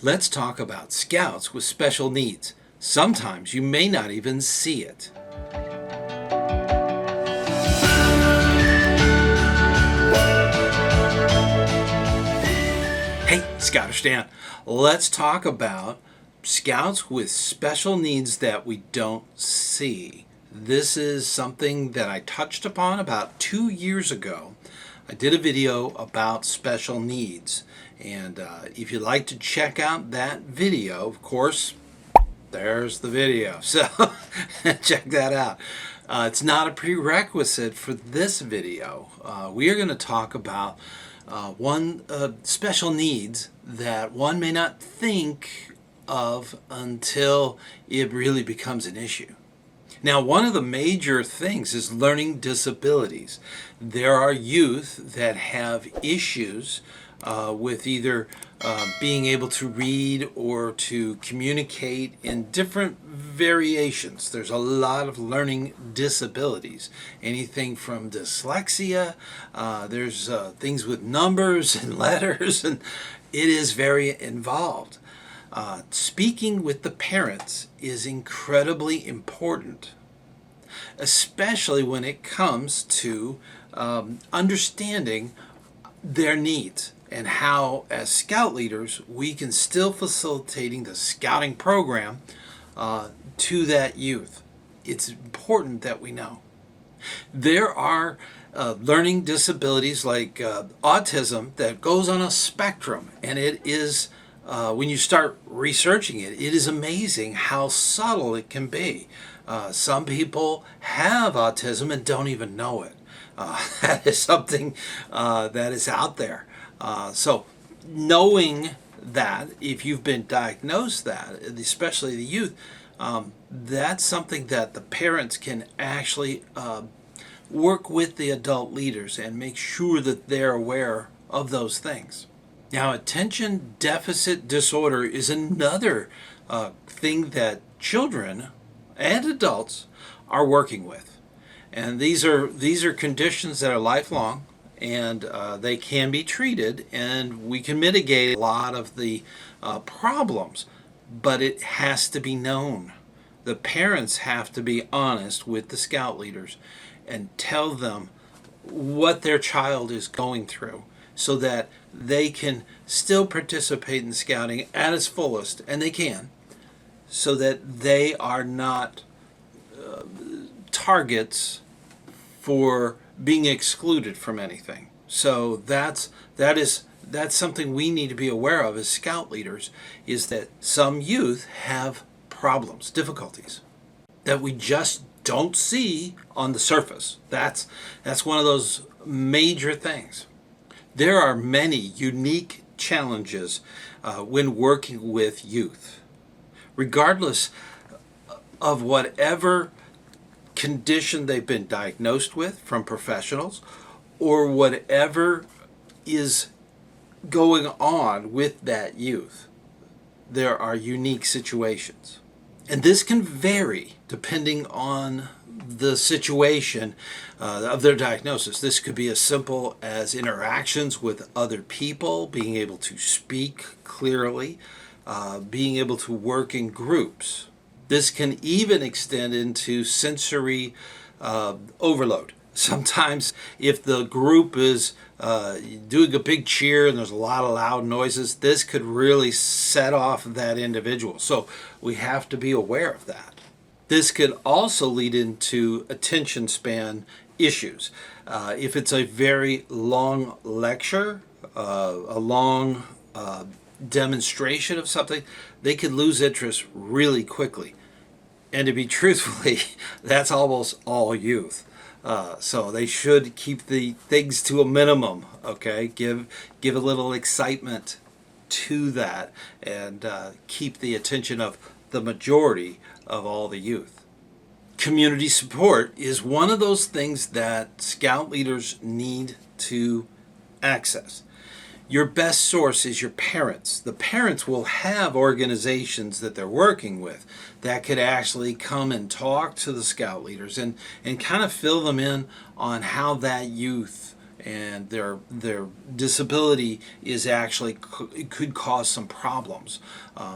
Let's talk about Scouts with special needs. Sometimes you may not even see it. Hey, ScouterStan, let's talk about Scouts with special needs that we don't see. This is something that I touched upon about 2 years ago. I did a video about special needs, and if you'd like to check out that video, of course, there's the video, so check that out. It's not a prerequisite for this video. We are going to talk about one special needs that one may not think of until it really becomes an issue. Now, one of the major things is learning disabilities. There are youth that have issues with either being able to read or to communicate in different variations. There's a lot of learning disabilities. Anything from dyslexia, there's things with numbers and letters, and it is very involved. Speaking with the parents is incredibly important, especially when it comes to understanding their needs and how, as scout leaders, we can still facilitating the scouting program to that youth. It's important that we know. There are learning disabilities like autism that goes on a spectrum, and it is when you start researching it, it is amazing how subtle it can be. Some people have autism and don't even know it. That is something that is out there. So knowing that, if you've been diagnosed that, especially the youth, that's something that the parents can actually work with the adult leaders and make sure that they're aware of those things. Now, attention deficit disorder is another thing that children and adults are working with. And these are conditions that are lifelong, and they can be treated, and we can mitigate a lot of the problems, but it has to be known. The parents have to be honest with the scout leaders and tell them what their child is going through, so that they can still participate in scouting at its fullest, and they can, so that they are not targets for being excluded from anything. So that's something we need to be aware of as scout leaders, is that some youth have problems, difficulties that we just don't see on the surface. That's one of those major things. There are many unique challenges when working with youth, regardless of whatever condition they've been diagnosed with from professionals, or whatever is going on with that youth. There are unique situations. And this can vary depending on the situation of their diagnosis. This could be as simple as interactions with other people, being able to speak clearly, being able to work in groups. This can even extend into sensory overload. Sometimes if the group is doing a big cheer and there's a lot of loud noises, this could really set off that individual. So we have to be aware of that. This could also lead into attention span issues. If it's a very long lecture, a long demonstration of something, they could lose interest really quickly. And to be truthfully, that's almost all youth. So they should keep the things to a minimum, okay? Give a little excitement to that, and keep the attention of the majority of all the youth. Community support is one of those things that scout leaders need to access. Your best source is your parents. The parents will have organizations that they're working with that could actually come and talk to the scout leaders and kind of fill them in on how that youth and their disability is actually it could cause some problems.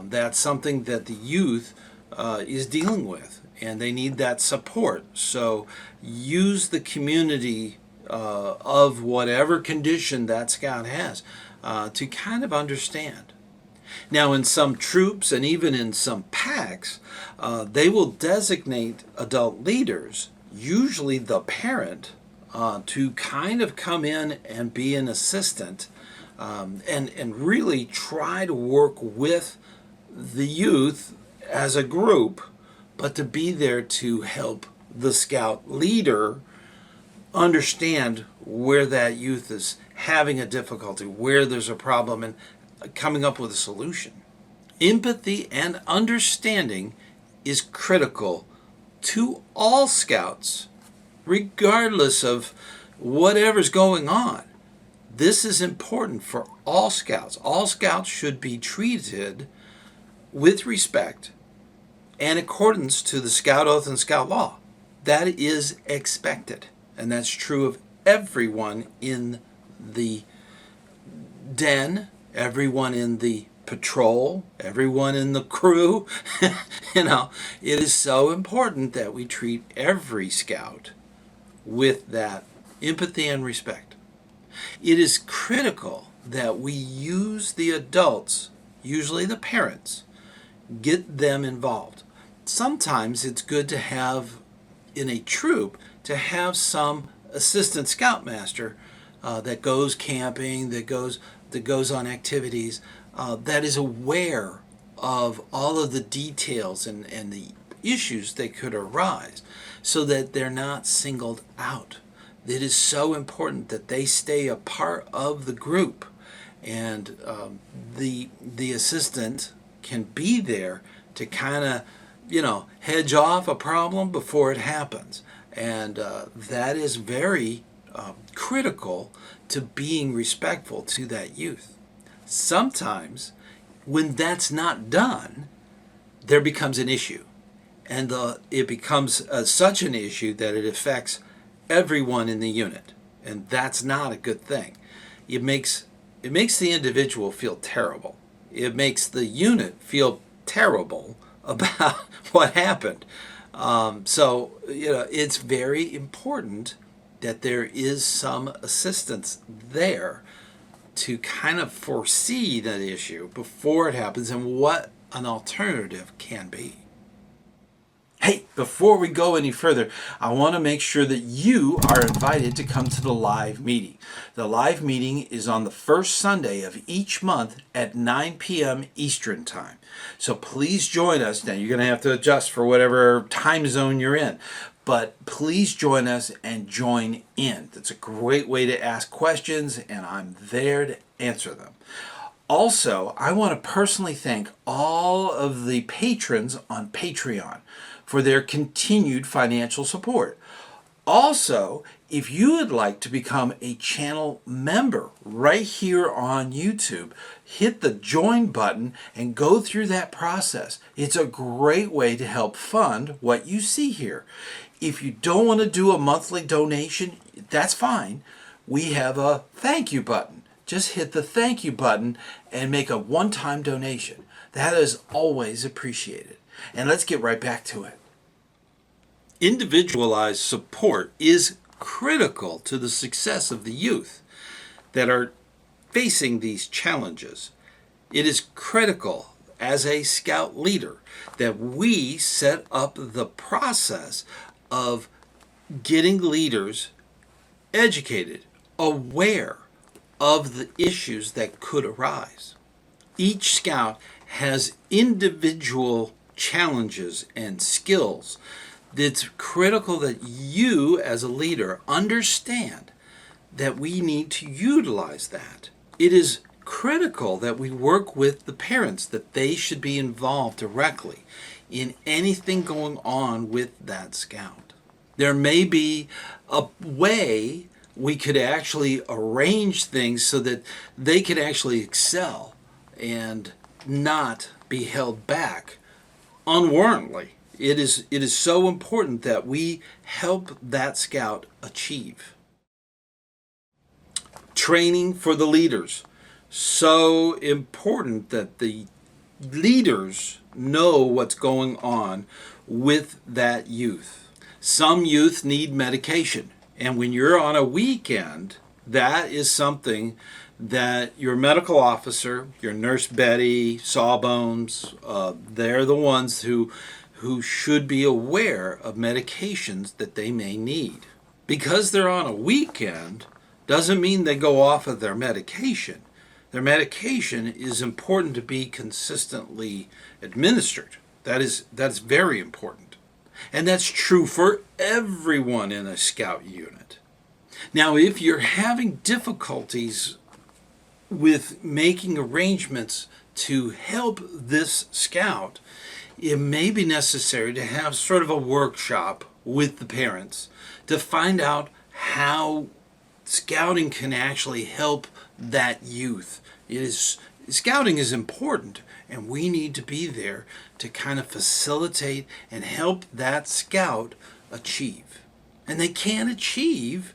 That's something that the youth is dealing with, and they need that support. So use the community of whatever condition that scout has to kind of understand. Now, in some troops and even in some packs, they will designate adult leaders, usually the parent, to kind of come in and be an assistant, and really try to work with the youth as a group, but to be there to help the scout leader understand where that youth is having a difficulty, where there's a problem, and coming up with a solution. Empathy and understanding is critical to all scouts, regardless of whatever's going on. This is important for all scouts. All scouts should be treated with respect and accordance to the Scout Oath and Scout Law. That is expected, and that's true of everyone in the den, everyone in the patrol, everyone in the crew. It is so important that we treat every scout with that empathy and respect. It is critical that we use the adults, usually the parents, get them involved. Sometimes it's good to have, in a troop, to have some assistant scoutmaster that goes camping, that goes on activities, that is aware of all of the details and the issues that could arise, so that they're not singled out. It is so important that they stay a part of the group, and the assistant can be there to kind of hedge off a problem before it happens, and that is very critical to being respectful to that youth. Sometimes when that's not done, there becomes an issue, and it becomes such an issue that it affects everyone in the unit, and that's not a good thing. It makes the individual feel terrible. It makes the unit feel terrible about what happened. So it's very important that there is some assistance there to kind of foresee that issue before it happens and what an alternative can be. Hey, before we go any further, I want to make sure that you are invited to come to the live meeting. The live meeting is on the first Sunday of each month at 9 p.m. Eastern Time. So please join us. Now, you're going to have to adjust for whatever time zone you're in, but please join us and join in. That's a great way to ask questions, and I'm there to answer them. Also, I want to personally thank all of the patrons on Patreon for their continued financial support. Also, if you would like to become a channel member right here on YouTube, hit the join button and go through that process. It's a great way to help fund what you see here. If you don't want to do a monthly donation, that's fine. We have a thank you button. Just hit the thank you button and make a one-time donation. That is always appreciated. And let's get right back to it. Individualized support is critical to the success of the youth that are facing these challenges. It is critical as a scout leader that we set up the process of getting leaders educated, aware of the issues that could arise. Each scout has individual challenges and skills. It's critical that you as a leader understand that we need to utilize that. It is critical that we work with the parents, that they should be involved directly in anything going on with that scout. There may be a way we could actually arrange things so that they could actually excel and not be held back unwarrantedly. It is so important that we help that scout achieve. Training for the leaders. So important that the leaders know what's going on with that youth. Some youth need medication, and when you're on a weekend, that is something that your medical officer, your nurse Betty, Sawbones, they're the ones who should be aware of medications that they may need. Because they're on a weekend doesn't mean they go off of their medication. Their medication is important to be consistently administered. That's very important. And that's true for everyone in a Scout unit. Now, if you're having difficulties with making arrangements to help this Scout, it may be necessary to have sort of a workshop with the parents to find out how Scouting can actually help that youth. Scouting is important, and we need to be there to kind of facilitate and help that Scout achieve. And they can't achieve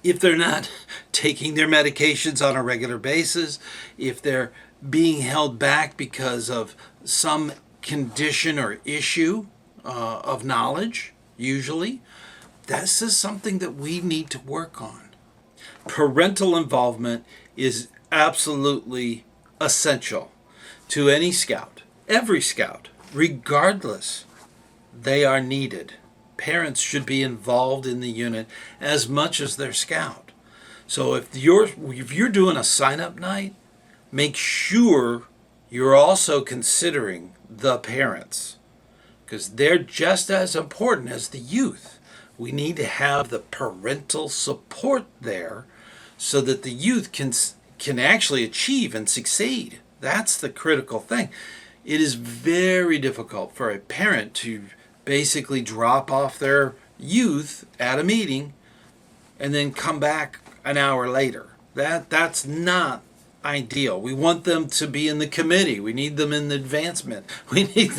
if they're not taking their medications on a regular basis, if they're being held back because of some condition or issue of knowledge, usually. This is something that we need to work on. Parental involvement is absolutely essential to any Scout, every Scout, regardless. They are needed. Parents should be involved in the unit as much as their Scout. So if you're doing a sign-up night, make sure you're also considering the parents, because they're just as important as the youth. We need to have the parental support there so that the youth can actually achieve and succeed. That's the critical thing. It is very difficult for a parent to basically drop off their youth at a meeting and then come back an hour later. That's not ideal. We want them to be in the committee. We need them in the advancement. We need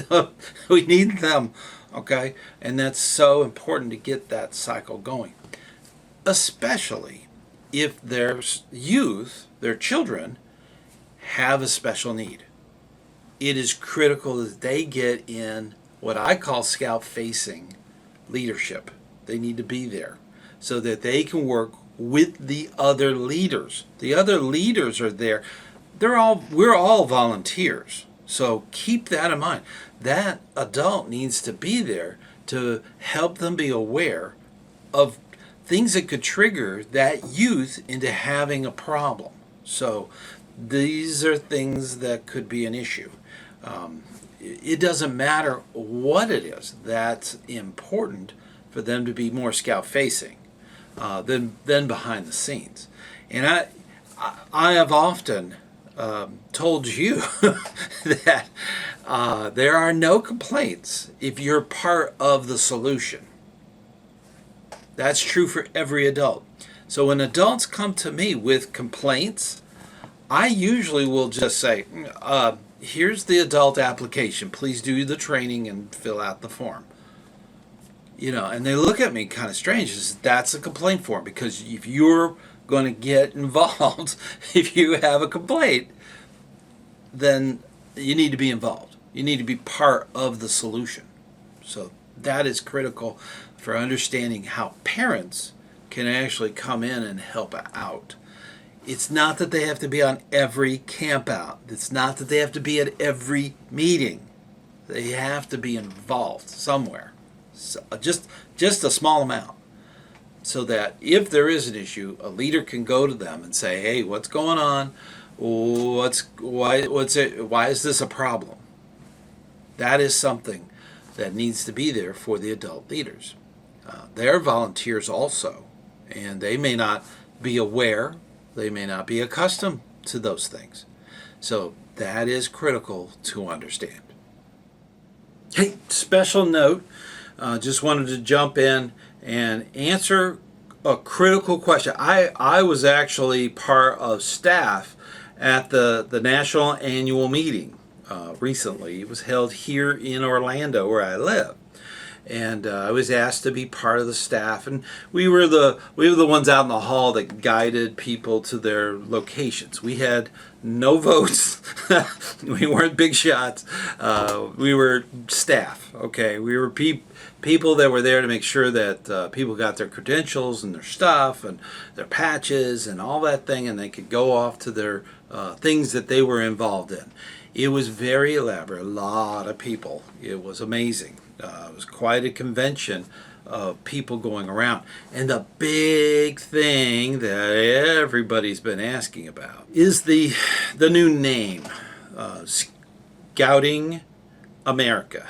them, okay? And that's so important to get that cycle going. Especially if their youth, their children, have a special need. It is critical that they get in what I call Scout-facing leadership. They need to be there so that they can work with the other leaders. The other leaders are there. We're all volunteers. So keep that in mind. That adult needs to be there to help them be aware of things that could trigger that youth into having a problem. So these are things that could be an issue. It doesn't matter what it is. That's important for them to be more Scout-facing than behind the scenes. And I have often told you that there are no complaints if you're part of the solution. That's true for every adult. So when adults come to me with complaints, I usually will just say, here's the adult application. Please do the training and fill out the form. And they look at me kind of strange. That's a complaint form, because if you're going to get involved, if you have a complaint, then you need to be involved. You need to be part of the solution. So that is critical for understanding how parents can actually come in and help out. It's not that they have to be on every camp out. It's not that they have to be at every meeting. They have to be involved somewhere. So just a small amount, so that if there is an issue, a leader can go to them and say, "Hey, what's going on? Why is this a problem?" That is something that needs to be there for the adult leaders. They're volunteers also, and they may not be aware, they may not be accustomed to those things. So that is critical to understand. Hey, special note. Just wanted to jump in and answer a critical question. I was actually part of staff at the National Annual Meeting recently. It was held here in Orlando, where I live. and I was asked to be part of the staff, and we were the ones out in the hall that guided people to their locations. We had no votes. We weren't big shots. We were staff. Okay, we were people that were there to make sure that people got their credentials and their stuff and their patches and all that thing, and they could go off to their things that they were involved in. It was very elaborate. A lot of people. It was amazing. It was quite a convention of people going around. And the big thing that everybody's been asking about is the new name, Scouting America.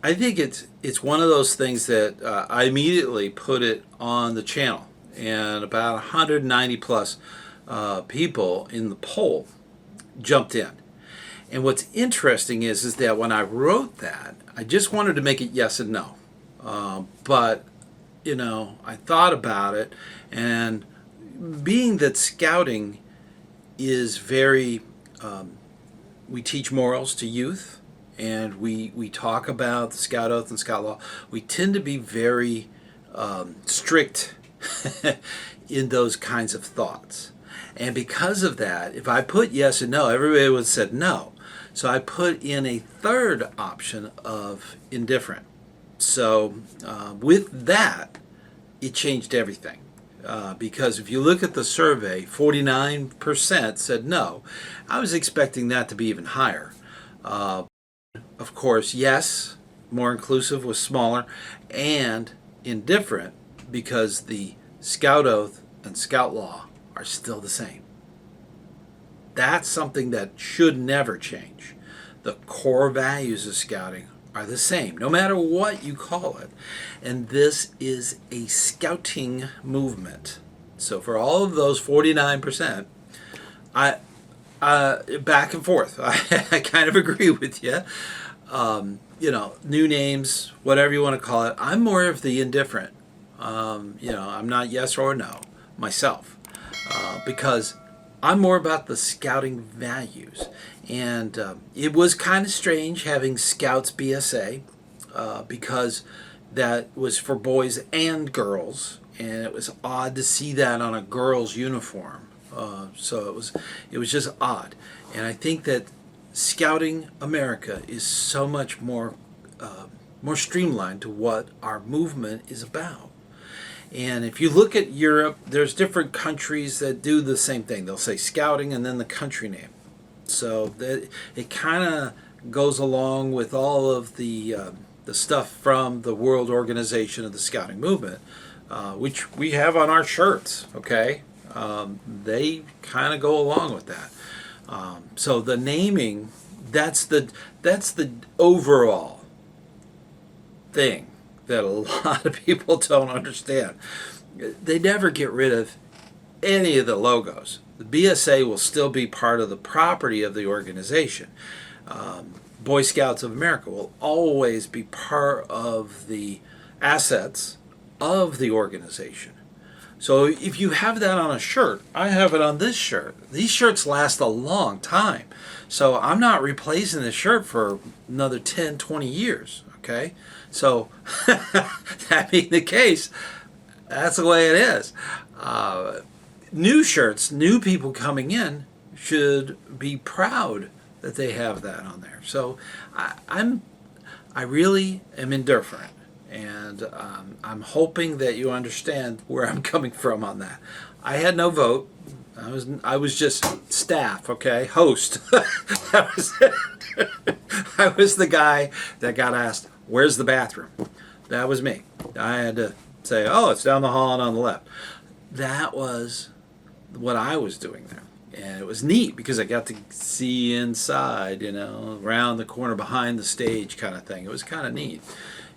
I think it's one of those things that I immediately put it on the channel, and about 190 plus people in the poll jumped in. And what's interesting is that when I wrote that, I just wanted to make it yes and no. But, I thought about it, and being that scouting is very, we teach morals to youth, and we talk about the Scout Oath and Scout Law. We tend to be very strict in those kinds of thoughts. And because of that, if I put yes and no, everybody would have said no. So I put in a third option of indifferent. So with that, it changed everything. Because if you look at the survey, 49% said no. I was expecting that to be even higher. Of course, yes, more inclusive was smaller, and indifferent because the Scout Oath and Scout Law are still the same. That's something that should never change. The core values of scouting are the same, no matter what you call it. And this is a scouting movement. So for all of those 49%, back and forth. I kind of agree with you. New names, whatever you want to call it. I'm more of the indifferent. I'm not yes or no myself, because I'm more about the scouting values. And it was kind of strange having Scouts BSA, because that was for boys and girls, and it was odd to see that on a girl's uniform. So it was just odd. And I think that Scouting America is so much more streamlined to what our movement is about. And if you look at Europe, there's different countries that do the same thing. They'll say scouting and then the country name. So that it kind of goes along with all of the stuff from the World Organization of the Scouting Movement, which we have on our shirts. Okay, they kind of go along with that. So the naming, that's the overall thing that a lot of people don't understand. They never get rid of any of the logos. The BSA will still be part of the property of the organization. Boy Scouts of America will always be part of the assets of the organization. So if you have that on a shirt, I have it on this shirt. These shirts last a long time. So I'm not replacing the shirt for another 10, 20 years. Okay? So that being the case, that's the way it is. New shirts, new people coming in should be proud that they have that on there. So I really am indifferent, and I'm hoping that you understand where I'm coming from on that. I had no vote. I was just staff, okay, host. That was it. I was the guy that got asked, "Where's the bathroom?" That was me. I had to say, "Oh, it's down the hall and on the left." That was what I was doing there. And it was neat because I got to see inside, around the corner behind the stage kind of thing. It was kind of neat.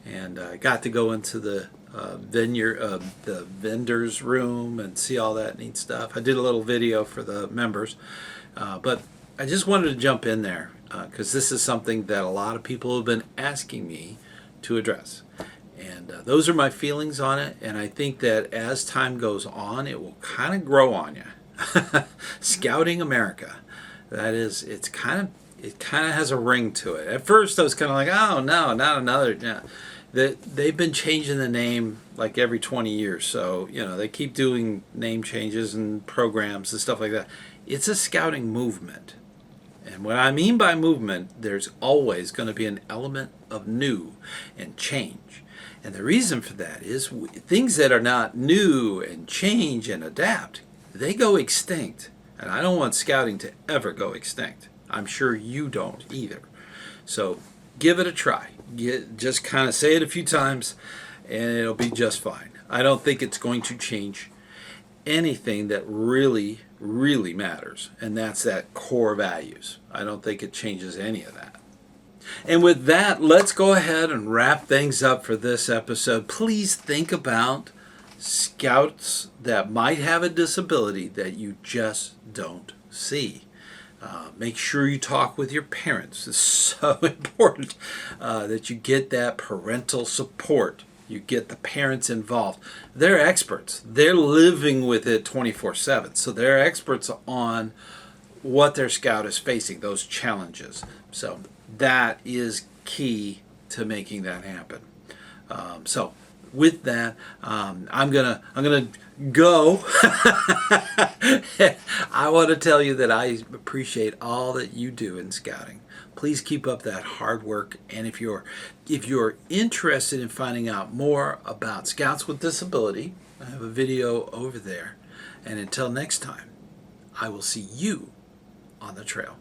And I got to go into the the vendor's room and see all that neat stuff. I did a little video for the members. But I just wanted to jump in there because this is something that a lot of people have been asking me to address. And those are my feelings on it. And I think that as time goes on, it will kind of grow on you. Scouting America. That is, it's kind it kind of has a ring to it. At first, I was kind of like, oh no, not another. Yeah. They've been changing the name like every 20 years, so they keep doing name changes and programs and stuff like that. It's a scouting movement, and what I mean by movement, there's always going to be an element of new and change. And the reason for that is things that are not new and change and adapt, they go extinct. And I don't want scouting to ever go extinct. I'm sure you don't either. So give it a try. Just kind of say it a few times and it'll be just fine. I don't think it's going to change anything that really, really matters. And that's that core values. I don't think it changes any of that. And with that, let's go ahead and wrap things up for this episode. Please think about scouts that might have a disability that you just don't see. Make sure you talk with your parents. It's so important that you get that parental support. You get the parents involved. They're experts. They're living with it 24/7. So they're experts on what their scout is facing, those challenges. So that is key to making that happen. So with that, I'm gonna go. I want to tell you that I appreciate all that you do in scouting. Please keep up that hard work. And if you're interested in finding out more about Scouts with Disability, I have a video over there. And until next time, I will see you on the trail.